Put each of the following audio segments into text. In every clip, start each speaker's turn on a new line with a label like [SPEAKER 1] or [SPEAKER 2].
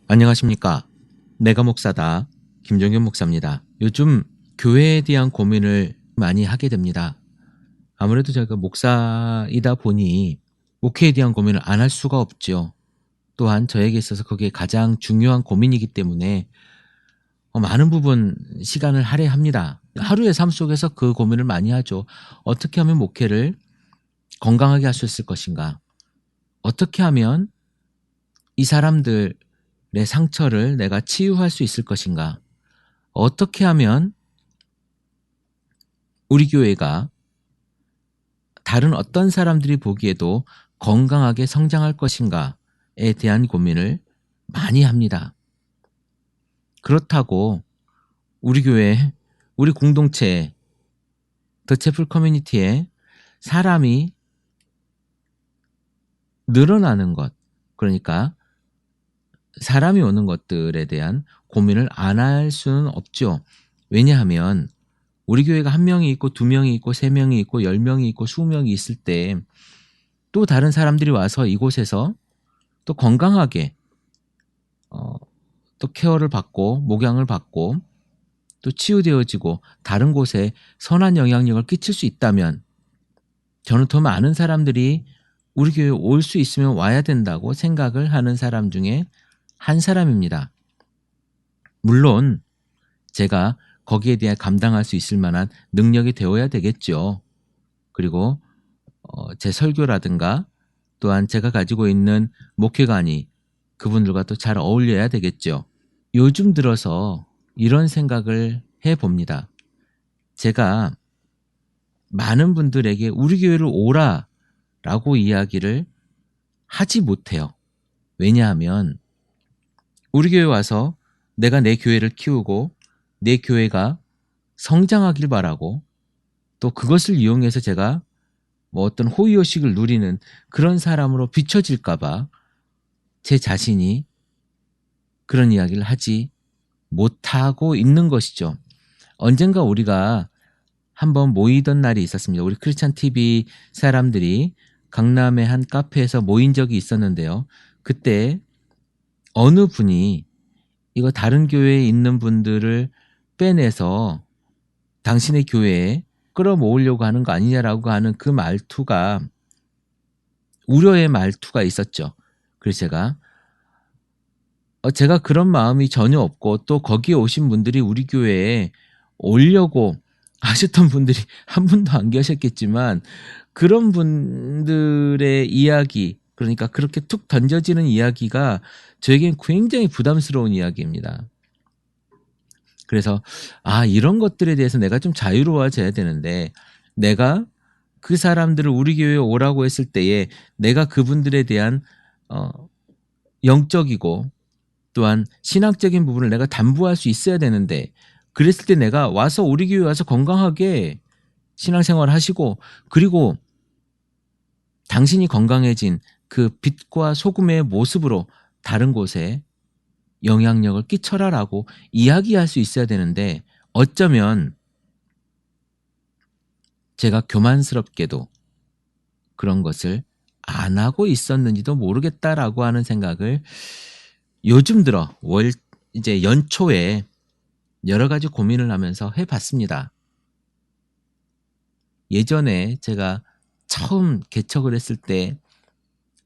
[SPEAKER 1] 안녕하십니까. 내가 목사다. 김종균 목사입니다. 요즘 교회에 대한 고민을 많이 하게 됩니다. 아무래도 제가 목사이다 보니 목회에 대한 고민을 안 할 수가 없죠. 또한 저에게 있어서 그게 가장 중요한 고민이기 때문에 많은 부분 시간을 할애합니다. 하루의 삶 속에서 그 고민을 많이 하죠. 어떻게 하면 목회를 건강하게 할 수 있을 것인가? 어떻게 하면 이 사람들의 상처를 내가 치유할 수 있을 것인가? 어떻게 하면 우리 교회가 다른 어떤 사람들이 보기에도 건강하게 성장할 것인가에 대한 고민을 많이 합니다. 그렇다고 우리 교회, 우리 공동체, 더 채플 커뮤니티에 사람이 늘어나는 것, 그러니까 사람이 오는 것들에 대한 고민을 안 할 수는 없죠. 왜냐하면 우리 교회가 1명이 있고 2명이 있고 3명이 있고 10명이 있고 20명이 있을 때 또 다른 사람들이 와서 이곳에서 또 건강하게 또 케어를 받고 목양을 받고 또 치유되어지고 다른 곳에 선한 영향력을 끼칠 수 있다면 저는 더 많은 사람들이 우리 교회에 올 수 있으면 와야 된다고 생각을 하는 사람 중에 한 사람입니다. 물론 제가 거기에 대해 감당할 수 있을 만한 능력이 되어야 되겠죠. 그리고 제 설교라든가 또한 제가 가지고 있는 목회관이 그분들과 또 잘 어울려야 되겠죠. 요즘 들어서 이런 생각을 해봅니다. 제가 많은 분들에게 우리 교회를 오라라고 이야기를 하지 못해요. 왜냐하면 우리 교회 와서 내가 내 교회를 키우고 내 교회가 성장하길 바라고 또 그것을 이용해서 제가 어떤 호의호식을 누리는 그런 사람으로 비춰질까봐 제 자신이 그런 이야기를 하지 못하고 있는 것이죠. 언젠가 우리가 한번 모이던 날이 있었습니다. 우리 크리스찬 TV 사람들이 강남의 한 카페에서 모인 적이 있었는데요. 그때 어느 분이 이거 다른 교회에 있는 분들을 빼내서 당신의 교회에 끌어모으려고 하는 거 아니냐라고 하는 그 말투가 우려의 말투가 있었죠. 그래서 제가 그런 마음이 전혀 없고 또 거기에 오신 분들이 우리 교회에 오려고 하셨던 분들이 한 분도 안 계셨겠지만 그런 분들의 이야기, 그러니까 그렇게 툭 던져지는 이야기가 저에겐 굉장히 부담스러운 이야기입니다. 그래서 이런 것들에 대해서 내가 좀 자유로워져야 되는데 내가 그 사람들을 우리 교회에 오라고 했을 때에 내가 그분들에 대한 영적이고 또한 신학적인 부분을 내가 담보할 수 있어야 되는데 그랬을 때 내가 와서 우리 교회 와서 건강하게 신앙생활 하시고 그리고 당신이 건강해진 그 빛과 소금의 모습으로 다른 곳에 영향력을 끼쳐라라고 이야기할 수 있어야 되는데 어쩌면 제가 교만스럽게도 그런 것을 안 하고 있었는지도 모르겠다라고 하는 생각을 요즘 들어 이제 연초에 여러 가지 고민을 하면서 해봤습니다. 예전에 제가 처음 개척을 했을 때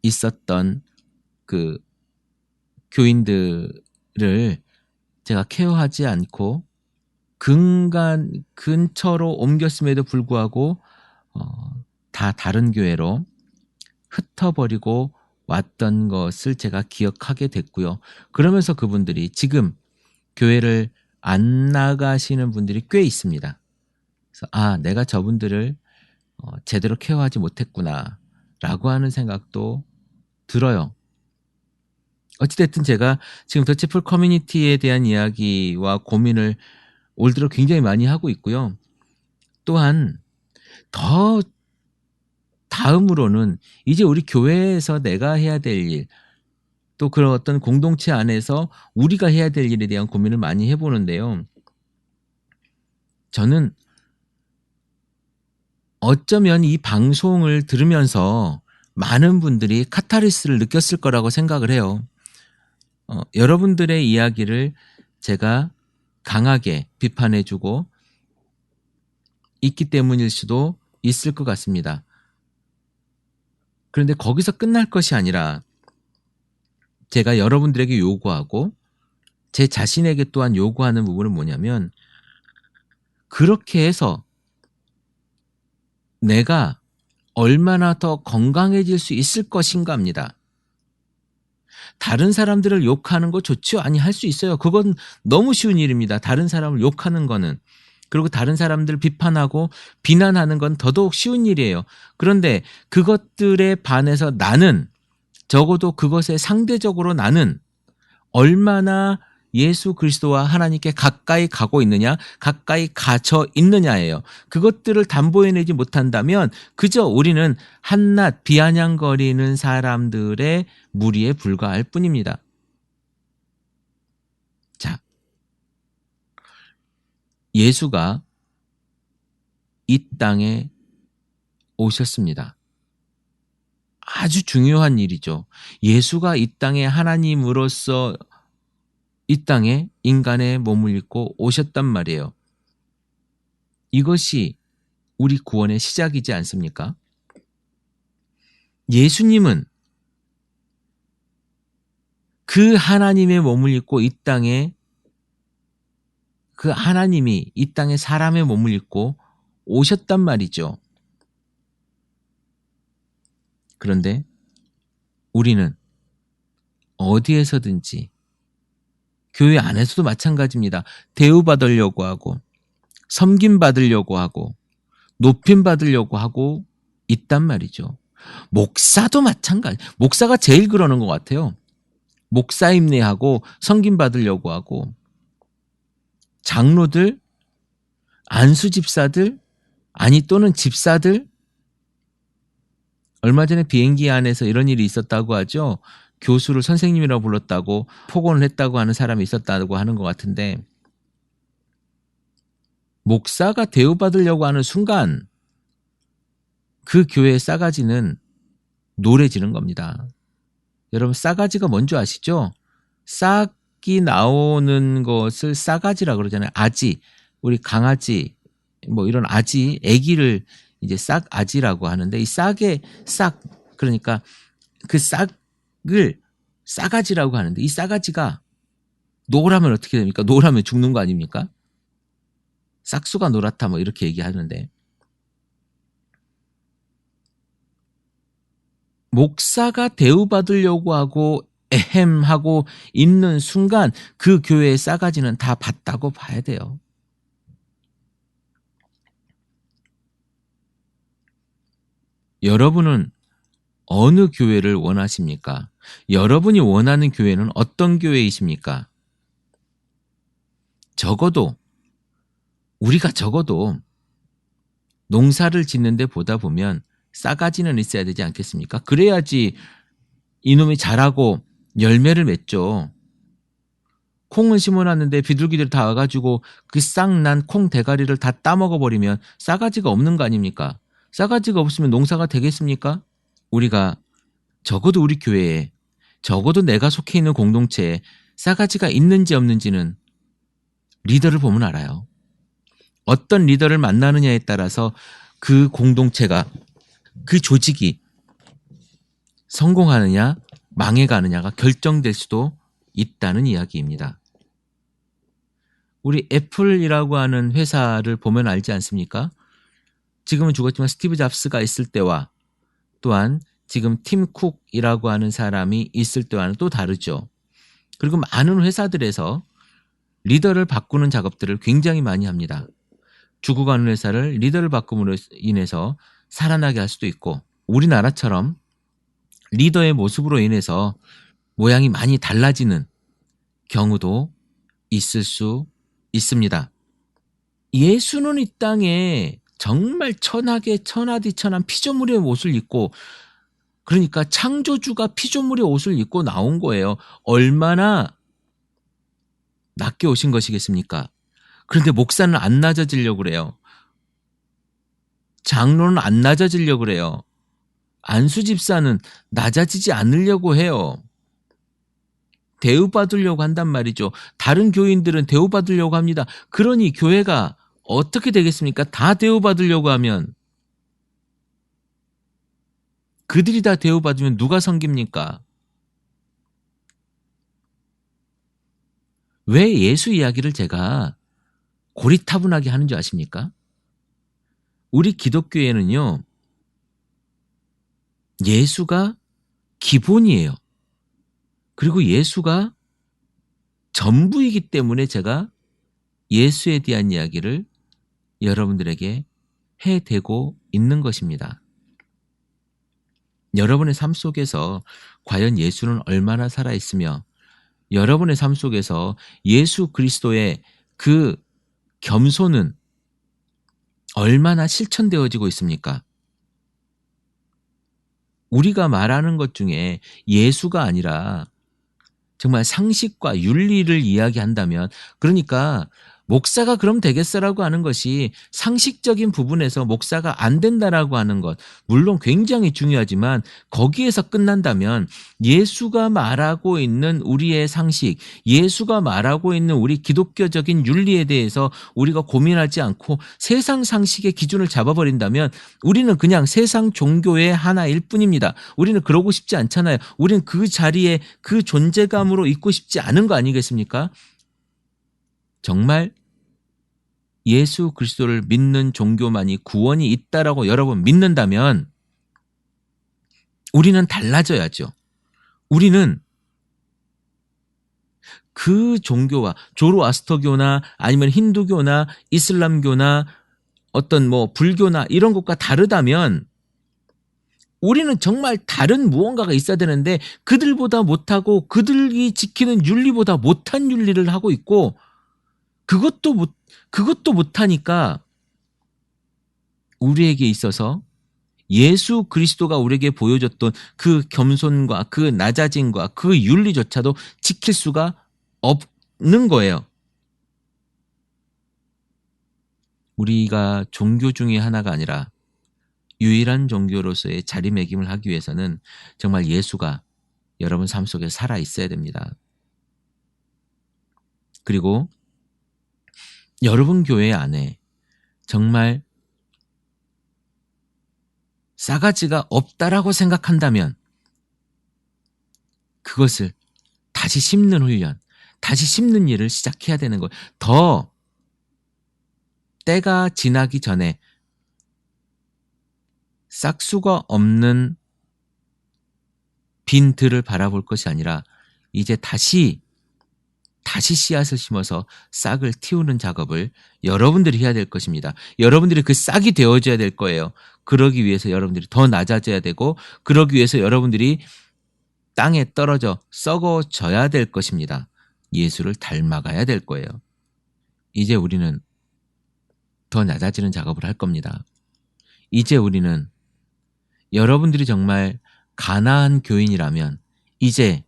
[SPEAKER 1] 있었던 그 교인들을 제가 케어하지 않고 근처로 옮겼음에도 불구하고 다 다른 교회로 흩어버리고 왔던 것을 제가 기억하게 됐고요. 그러면서 그분들이 지금 교회를 안 나가시는 분들이 꽤 있습니다. 그래서 내가 저분들을 제대로 케어하지 못했구나 라고 하는 생각도 들어요. 어찌됐든 제가 지금 더 채플 커뮤니티에 대한 이야기와 고민을 올 들어 굉장히 많이 하고 있고요. 또한 더 다음으로는 이제 우리 교회에서 내가 해야 될 일, 또 그런 어떤 공동체 안에서 우리가 해야 될 일에 대한 고민을 많이 해보는데요. 저는 어쩌면 이 방송을 들으면서 많은 분들이 카타르시스를 느꼈을 거라고 생각을 해요. 여러분들의 이야기를 제가 강하게 비판해주고 있기 때문일 수도 있을 것 같습니다. 그런데 거기서 끝날 것이 아니라 제가 여러분들에게 요구하고 제 자신에게 또한 요구하는 부분은 뭐냐면, 그렇게 해서 내가 얼마나 더 건강해질 수 있을 것인가입니다. 다른 사람들을 욕하는 거 좋죠? 아니, 할 수 있어요. 그건 너무 쉬운 일입니다. 다른 사람을 욕하는 거는. 그리고 다른 사람들을 비판하고 비난하는 건 더더욱 쉬운 일이에요. 그런데 그것들에 반해서 나는, 적어도 그것에 상대적으로 나는 얼마나 예수 그리스도와 하나님께 가까이 가고 있느냐, 가까이 갇혀 있느냐예요. 그것들을 담보해내지 못한다면 그저 우리는 한낱 비아냥거리는 사람들의 무리에 불과할 뿐입니다. 자, 예수가 이 땅에 오셨습니다. 아주 중요한 일이죠. 예수가 이 땅에 하나님으로서 이 땅에 인간의 몸을 입고 오셨단 말이에요. 이것이 우리 구원의 시작이지 않습니까? 예수님은 그 하나님의 몸을 입고 이 땅에, 그 하나님이 이 땅에 사람의 몸을 입고 오셨단 말이죠. 그런데 우리는 어디에서든지, 교회 안에서도 마찬가지입니다. 대우받으려고 하고 섬김받으려고 하고 높임받으려고 하고 있단 말이죠. 목사도 마찬가지. 목사가 제일 그러는 것 같아요. 목사임내하고 섬김받으려고 하고, 장로들, 안수집사들, 아니 또는 집사들, 얼마 전에 비행기 안에서 이런 일이 있었다고 하죠. 교수를 선생님이라고 불렀다고 폭언을 했다고 하는 사람이 있었다고 하는 것 같은데, 목사가 대우받으려고 하는 순간 그 교회의 싸가지는 노래지는 겁니다. 여러분, 싸가지가 뭔지 아시죠? 싹이 나오는 것을 싸가지라 그러잖아요. 아지, 우리 강아지, 뭐 이런 아지, 아기를 이제 싹아지라고 하는데, 이 싹의 싹, 그러니까 그 싹을 싸가지라고 하는데, 이 싸가지가 노라면 어떻게 됩니까? 노라면 죽는 거 아닙니까? 싹수가 노랗다 뭐 이렇게 얘기하는데, 목사가 대우받으려고 하고 에헴하고 있는 순간 그 교회의 싸가지는 다 봤다고 봐야 돼요. 여러분은 어느 교회를 원하십니까? 여러분이 원하는 교회는 어떤 교회이십니까? 우리가 적어도 농사를 짓는데 보다 보면 싸가지는 있어야 되지 않겠습니까? 그래야지 이놈이 자라고 열매를 맺죠. 콩을 심어놨는데 비둘기들이 다 와가지고 그 싹 난 콩 대가리를 다 따먹어버리면 싸가지가 없는 거 아닙니까? 싸가지가 없으면 농사가 되겠습니까? 우리가 적어도 우리 교회에, 적어도 내가 속해 있는 공동체에 싸가지가 있는지 없는지는 리더를 보면 알아요. 어떤 리더를 만나느냐에 따라서 그 공동체가, 그 조직이 성공하느냐 망해가느냐가 결정될 수도 있다는 이야기입니다. 우리 애플이라고 하는 회사를 보면 알지 않습니까? 지금은 죽었지만 스티브 잡스가 있을 때와 또한 지금 팀 쿡이라고 하는 사람이 있을 때와는 또 다르죠. 그리고 많은 회사들에서 리더를 바꾸는 작업들을 굉장히 많이 합니다. 죽어가는 회사를 리더를 바꿈으로 인해서 살아나게 할 수도 있고, 우리나라처럼 리더의 모습으로 인해서 모양이 많이 달라지는 경우도 있을 수 있습니다. 예수는 이 땅에 정말 천하게 천하디천한 피조물의 옷을 입고, 그러니까 창조주가 피조물의 옷을 입고 나온 거예요. 얼마나 낮게 오신 것이겠습니까? 그런데 목사는 안 낮아지려고 그래요. 장로는 안 낮아지려고 그래요. 안수집사는 낮아지지 않으려고 해요. 대우받으려고 한단 말이죠. 다른 교인들은 대우받으려고 합니다. 그러니 교회가 어떻게 되겠습니까? 다 대우받으려고 하면, 그들이 다 대우받으면 누가 섬깁니까? 왜 예수 이야기를 제가 고리타분하게 하는 줄 아십니까? 우리 기독교에는요, 예수가 기본이에요. 그리고 예수가 전부이기 때문에 제가 예수에 대한 이야기를 여러분들에게 해대고 있는 것입니다. 여러분의 삶 속에서 과연 예수는 얼마나 살아있으며, 여러분의 삶 속에서 예수 그리스도의 그 겸손은 얼마나 실천되어지고 있습니까? 우리가 말하는 것 중에 예수가 아니라 정말 상식과 윤리를 이야기한다면, 그러니까 목사가 그럼 되겠어라고 하는 것이 상식적인 부분에서 목사가 안 된다라고 하는 것, 물론 굉장히 중요하지만 거기에서 끝난다면 예수가 말하고 있는 우리의 상식, 예수가 말하고 있는 우리 기독교적인 윤리에 대해서 우리가 고민하지 않고 세상 상식의 기준을 잡아버린다면 우리는 그냥 세상 종교의 하나일 뿐입니다. 우리는 그러고 싶지 않잖아요. 우리는 그 자리에 그 존재감으로 있고 싶지 않은 거 아니겠습니까? 정말 예수 그리스도를 믿는 종교만이 구원이 있다라고 여러분 믿는다면 우리는 달라져야죠. 우리는 그 종교와 조로아스터교나 아니면 힌두교나 이슬람교나 어떤 뭐 불교나 이런 것과 다르다면 우리는 정말 다른 무언가가 있어야 되는데 그들보다 못하고 그들이 지키는 윤리보다 못한 윤리를 하고 있고 그것도 못하니까 우리에게 있어서 예수 그리스도가 우리에게 보여줬던 그 겸손과 그 낮아짐과 그 윤리조차도 지킬 수가 없는 거예요. 우리가 종교 중에 하나가 아니라 유일한 종교로서의 자리매김을 하기 위해서는 정말 예수가 여러분 삶 속에 살아 있어야 됩니다. 그리고 여러분 교회 안에 정말 싸가지가 없다라고 생각한다면 그것을 다시 심는 훈련, 다시 심는 일을 시작해야 되는 거예요. 더 때가 지나기 전에 싹수가 없는 빈 들을 바라볼 것이 아니라 이제 다시 씨앗을 심어서 싹을 틔우는 작업을 여러분들이 해야 될 것입니다. 여러분들이 그 싹이 되어줘야 될 거예요. 그러기 위해서 여러분들이 더 낮아져야 되고 그러기 위해서 여러분들이 땅에 떨어져 썩어져야 될 것입니다. 예수를 닮아가야 될 거예요. 이제 우리는 더 낮아지는 작업을 할 겁니다. 이제 우리는 여러분들이 정말 가나안 교인이라면 이제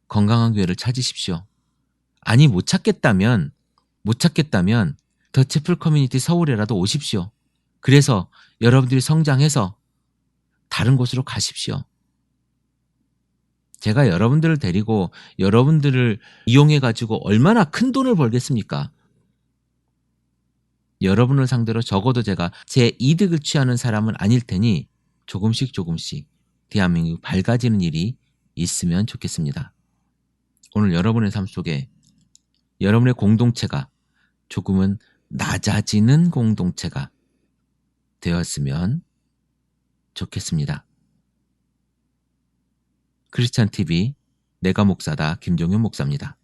[SPEAKER 1] 건강한 교회를 찾으십시오. 아니 못 찾겠다면 더 채플 커뮤니티 서울에라도 오십시오. 그래서 여러분들이 성장해서 다른 곳으로 가십시오. 제가 여러분들을 데리고 여러분들을 이용해 가지고 얼마나 큰 돈을 벌겠습니까? 여러분을 상대로 적어도 제가 제 이득을 취하는 사람은 아닐 테니 조금씩 대한민국이 밝아지는 일이 있으면 좋겠습니다. 오늘 여러분의 삶 속에 여러분의 공동체가 조금은 낮아지는 공동체가 되었으면 좋겠습니다. 크리스찬 TV 내가 목사다 김종현 목사입니다.